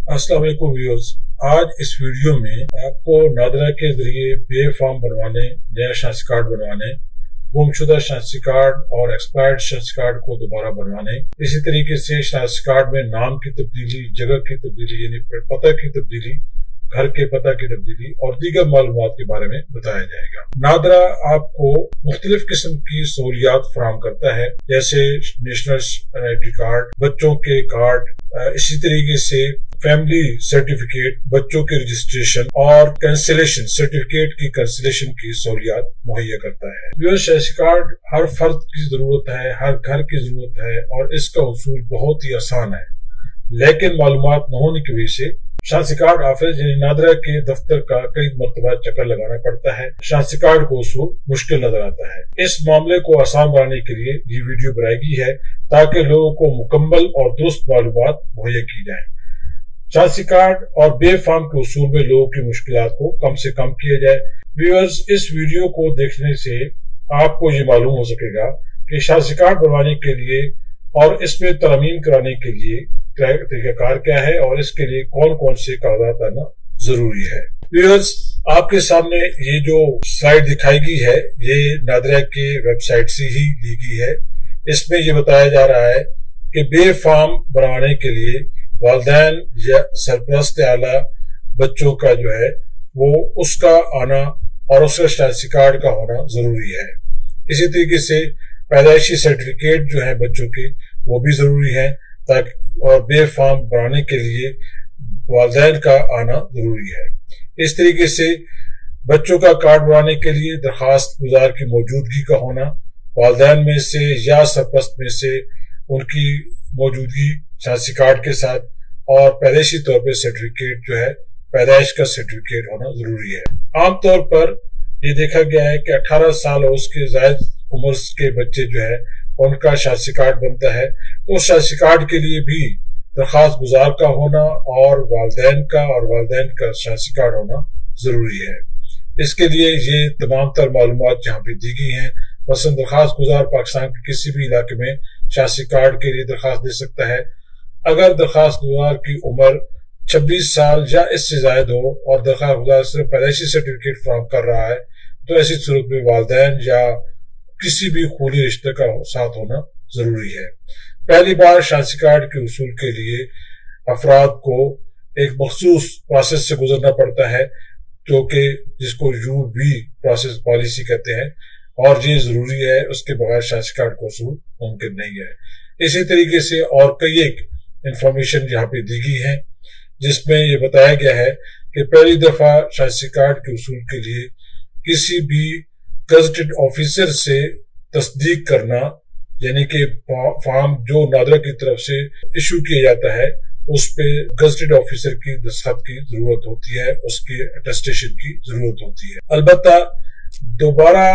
अस्सलाम वालेकुम व्यूअर्स। आज इस वीडियो में आपको नादरा के जरिए पे फॉर्म बनवाने, नया शनाख्ती कार्ड बनवाने, गुमशुदा शनाख्ती कार्ड और एक्सपायर्ड शनाख्ती कार्ड को दोबारा बनवाने, इसी तरीके से शनाख्ती कार्ड में नाम की तब्दीली, जगह की तब्दीली यानी पता की तब्दीली, घर के पता की तब्दीली और दीगर मालूमात के बारे में बताया जाएगा। नादरा आपको मुख्तलिफ किस्म की सहूलियात फराहम करता है, जैसे नेशनल आईडी कार्ड, बच्चों के कार्ड, इसी तरीके से फैमिली सर्टिफिकेट, बच्चों के रजिस्ट्रेशन और कैंसिलेशन सर्टिफिकेट की कैंसिलेशन की सहूलियात मुहैया करता है। व्यूअर्स, शनाख्ती कार्ड हर फर्द की जरूरत है, हर घर की जरूरत है और इसका उसूल बहुत ही आसान है, लेकिन मालूमात न होने की वजह से शनाख्ती कार्ड ऑफिस यानी नादरा के दफ्तर का कई मरतबा चक्कर लगाना पड़ता है। शनाख्ती कार्ड को उसूल मुश्किल नजर आता है। इस मामले को आसान बनाने के लिए ये वीडियो बनाई गई है ताकि लोगों को मुकम्मल और दुरुस्त मालूमात मुहैया की जाए। शनाख्ती कार्ड और बे फॉर्म के उसूल में लोगों की मुश्किलात को कम से कम किया जाए। व्यूअर्स, इस वीडियो को देखने से आपको ये मालूम हो सकेगा कि शनाख्ती कार्ड बनवाने के लिए और इसमें तरमीम कराने के लिए तरीकाकार क्या है और इसके लिए कौन कौन से कागजात आना जरूरी है। व्यूअर्स, आपके सामने ये जो स्लाइड दिखाई गई है ये नादरा के वेबसाइट से ही ली गई है। इसमें ये बताया जा रहा है कि बे फॉर्म बनवाने के लिए वालिदैन या सरपरस्त आला बच्चों का जो है वो उसका आना और उसका शनाख्ती कार्ड का होना जरूरी है। इसी तरीके से पैदाइशी सर्टिफिकेट जो है बच्चों के वो भी जरूरी है ताकि और बे फॉर्म बनाने के लिए वालिदैन का आना जरूरी है। इस तरीके से बच्चों का कार्ड बनाने के लिए दरखास्त गुजार की मौजूदगी का होना, वालिदैन में से या सरपरस्त में से उनकी मौजूदगी शनाख्ती कार्ड के साथ और पैदाइशी तौर पर सर्टिफिकेट जो है पैदाइश का सर्टिफिकेट होना जरूरी है। आमतौर पर ये देखा गया है कि 18 साल और उसके जायद उम्र के बच्चे जो है उनका शनाख्ती कार्ड बनता है, तो उस शनाख्ती कार्ड के लिए भी दरखास्त गुजार का होना और वालिदैन का शनाख्ती कार्ड होना जरूरी है। इसके लिए ये तमाम तर मालूमात यहाँ पे दी गई हैं। मसलन दरखास्त गुजार पाकिस्तान के किसी भी इलाके में शनाख्ती कार्ड के लिए दरखास्त दे सकता है। अगर दरखास्त गुजार की उम्र 26 साल या इससे ज्यादा हो और दरखास्त गुजार सिर्फ पैदाइशी सर्टिफिकेट फराहम कर रहा है तो ऐसी सूरत में वालिदैन या किसी भी खूनी रिश्ते का साथ होना जरूरी है। पहली बार शनाख्ती कार्ड के उसूल के लिए अफराद को एक मखसूस प्रोसेस से गुजरना पड़ता है जो कि जिसको UV प्रोसेस पॉलिसी कहते हैं और ये जरूरी है, उसके बगैर शनाख्ती कार्ड को उसूल मुमकिन नहीं है। इसी तरीके से और कई एक इंफॉर्मेशन यहाँ पे दी गई है जिसमें ये बताया गया है कि पहली दफा शनाख्ती कार्ड के उसूल के लिए किसी भी गजटेड ऑफिसर से तस्दीक करना, यानी कि फॉर्म जो नादरा की तरफ से इशू किया जाता है उस पे गजटेड ऑफिसर की दस्तखत की जरूरत होती है, उसकी अटेस्टेशन की जरूरत होती है। अलबत्ता दोबारा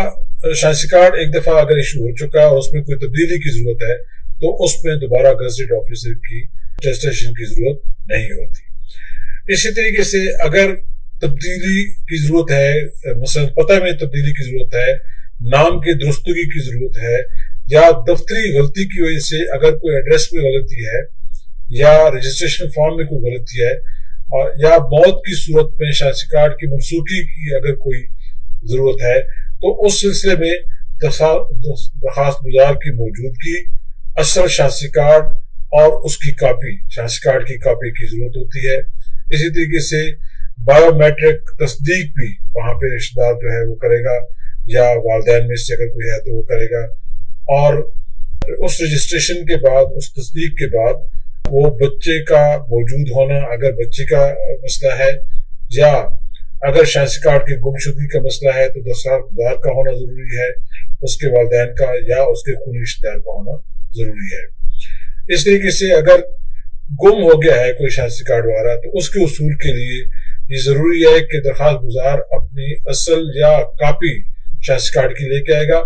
शनाख्ती कार्ड एक दफा अगर इशू हो चुका है और उसमें कोई तब्दीली की जरूरत है तो उसमें दोबारा गजटेड ऑफिसर की अटेस्टेशन की जरूरत नहीं होती। इसी तरीके से अगर तब्दीली की जरूरत है, मसलन पता में तब्दीली की जरूरत है, नाम की दुरुस्तगी की जरूरत है या दफ्तरी गलती की वजह से अगर कोई एड्रेस में गलती है या रजिस्ट्रेशन फॉर्म में कोई गलती है और या मौत की सूरत में शनाख्ती कार्ड की मनसूखी की अगर कोई जरूरत है तो उस सिलसिले में दरखास्त गुजार की मौजूदगी, असल शनाख्ती कार्ड और उसकी कॉपी, शनाख्ती कार्ड की कॉपी की जरूरत होती है। इसी तरीके से बायोमेट्रिक तस्दीक भी वहां पे रिश्तेदार जो है वो करेगा या वालिदैन में से अगर कोई है तो वो करेगा और उस रजिस्ट्रेशन के बाद, उस तस्दीक के बाद वो बच्चे का मौजूद होना अगर बच्चे का मसला है या अगर शनाख्ती कार्ड की गुमशुदगी का मसला है तो दरखास्त गुजार का होना जरूरी है, उसके वालिदैन का या उसके खूनी रिश्तेदार का होना जरूरी है। इस तरीके से अगर गुम हो गया है कोई शनाख्ती कार्ड वाला तो उसके उसूल के लिए ये जरूरी है कि दरखास्त गुजार अपनी असल या कॉपी शनाख्ती कार्ड की लेके आएगा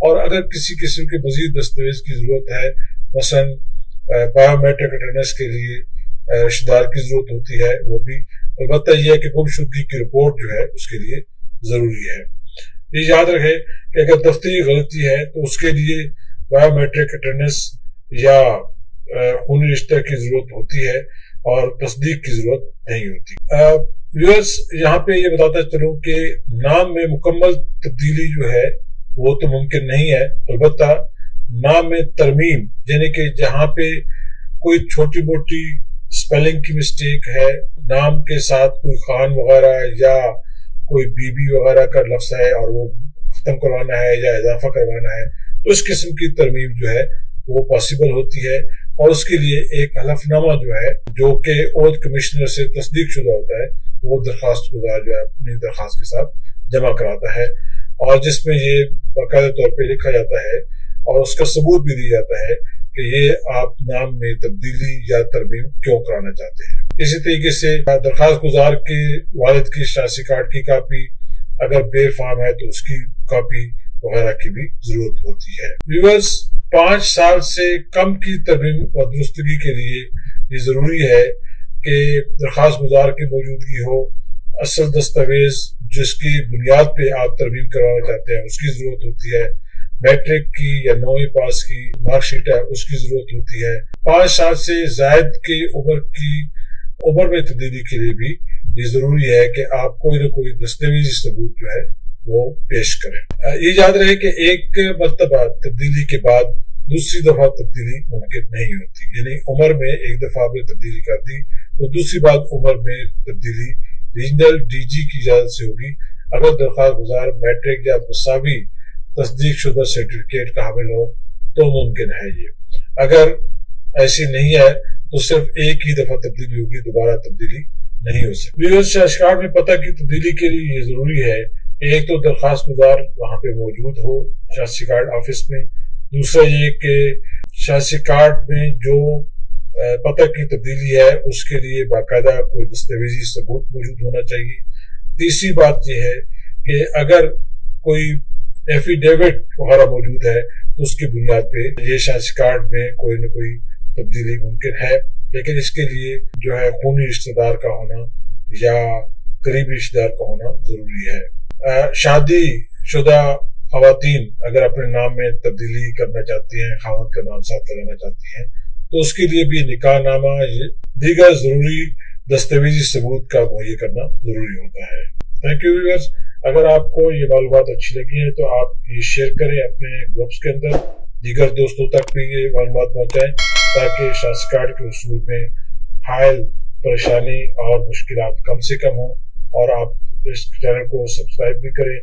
और अगर किसी किस्म के मजीद दस्तावेज की जरूरत है, मसलन बायोमेट्रिक अटेंडेंस के लिए रिश्तेदार की जरूरत होती है वो भी, अलबत्ता यह है कि गुमशुदगी की रिपोर्ट जो है उसके लिए जरूरी है। ये याद रखे कि अगर दफ्तरी गलती है तो उसके लिए बायोमेट्रिक अटेंडेंस या खूनी रिश्ते की जरूरत होती है اور تصدیق کی ضرورت نہیں ہوتی۔ ویورز، یہاں پہ یہ بتاتا چلوں کہ نام میں مکمل تبدیلی جو ہے وہ تو ممکن نہیں ہے، البتہ نام میں ترمیم، یعنی کہ جہاں پہ کوئی چھوٹی موٹی سپیلنگ کی مسٹیک ہے، نام کے ساتھ کوئی خان وغیرہ یا کوئی بی بی وغیرہ کا لفظ ہے اور وہ ختم کروانا ہے یا اضافہ کروانا ہے، تو اس قسم کی ترمیم جو ہے وہ پاسبل ہوتی ہے، اور اس کے لیے ایک حلف نامہ جو ہے جو کہ عہد کمشنر سے تصدیق شدہ ہوتا ہے، وہ درخواست گزار جو ہے اپنی درخواست کے ساتھ جمع کراتا ہے، اور جس میں یہ باقاعدہ طور پہ لکھا جاتا ہے اور اس کا ثبوت بھی دیا جاتا ہے کہ یہ آپ نام میں تبدیلی یا ترمیم کیوں کرانا چاہتے ہیں۔ اسی طریقے سے درخواست گزار کے والد کی شناختی کارڈ کی کاپی، اگر بے فارم ہے تو اس کی کاپی وغیرہ کی بھی ضرورت ہوتی ہے۔ ویورز، 5 سال سے کم کی ترمیم اور درستگی کے لیے یہ ضروری ہے کہ درخواست گزار کی موجودگی ہو، اصل دستاویز جس کی بنیاد پہ آپ ترمیم کروانا چاہتے ہیں اس کی ضرورت ہوتی ہے، میٹرک کی یا 9ویں پاس کی مارک شیٹ ہے اس کی ضرورت ہوتی ہے۔ 5 سال سے زائد کی عمر میں تبدیلی کے لیے بھی یہ ضروری ہے کہ آپ کوئی نہ کوئی دستاویزی ثبوت جو ہے وہ پیش کریں۔ یہ یاد رہے کہ ایک مرتبہ تبدیلی کے بعد دوسری دفعہ تبدیلی ممکن نہیں ہوتی، یعنی عمر میں ایک دفعہ آپ نے تبدیلی کر دی تو دوسری بار عمر میں تبدیلی ریجنل ڈی جی کی اجازت سے ہوگی، اگر درخواست گزار میٹرک یا مساوی تصدیق شدہ سرٹیفکیٹ کا حامل ہو تو ممکن ہے یہ۔ اگر ایسی نہیں ہے تو صرف ایک ہی دفعہ تبدیلی ہوگی، دوبارہ تبدیلی نہیں ہو سکتی۔ ویورز، شناختی کارڈ میں پتہ کی تبدیلی کے لیے یہ ضروری ہے کہ ایک تو درخواست گزار وہاں پہ موجود ہو شناختی کارڈ آفس میں، دوسرا یہ کہ شناختی کارڈ میں جو پتہ کی تبدیلی ہے اس کے لیے باقاعدہ کوئی دستاویزی ثبوت موجود ہونا چاہیے۔ تیسری بات یہ ہے کہ اگر کوئی ایفیڈیوٹ وغیرہ موجود ہے تو اس کی بنیاد پہ یہ شناختی کارڈ میں کوئی نہ کوئی تبدیلی ممکن ہے، لیکن اس کے لیے جو ہے خونی رشتہ دار کا ہونا یا قریبی رشتہ دار کا ہونا ضروری ہے۔ شادی شدہ خواتین اگر اپنے نام میں تبدیلی کرنا چاہتی ہیں، خاوند کا نام ساتھ لگانا چاہتی ہیں، تو اس کے لیے بھی نکاح نامہ دیگر ضروری دستاویزی ثبوت کا مہیا کرنا ضروری ہوتا ہے۔ تھینک یو ویورز، اگر آپ کو یہ معلومات اچھی لگی ہیں تو آپ یہ شیئر کریں اپنے گروپس کے اندر، دیگر دوستوں تک بھی یہ معلومات پہنچائیں تاکہ شناختی کارڈ کے حصول میں حائل پریشانی اور مشکلات کم سے کم ہوں، اور آپ اس چینل کو سبسکرائب بھی کریں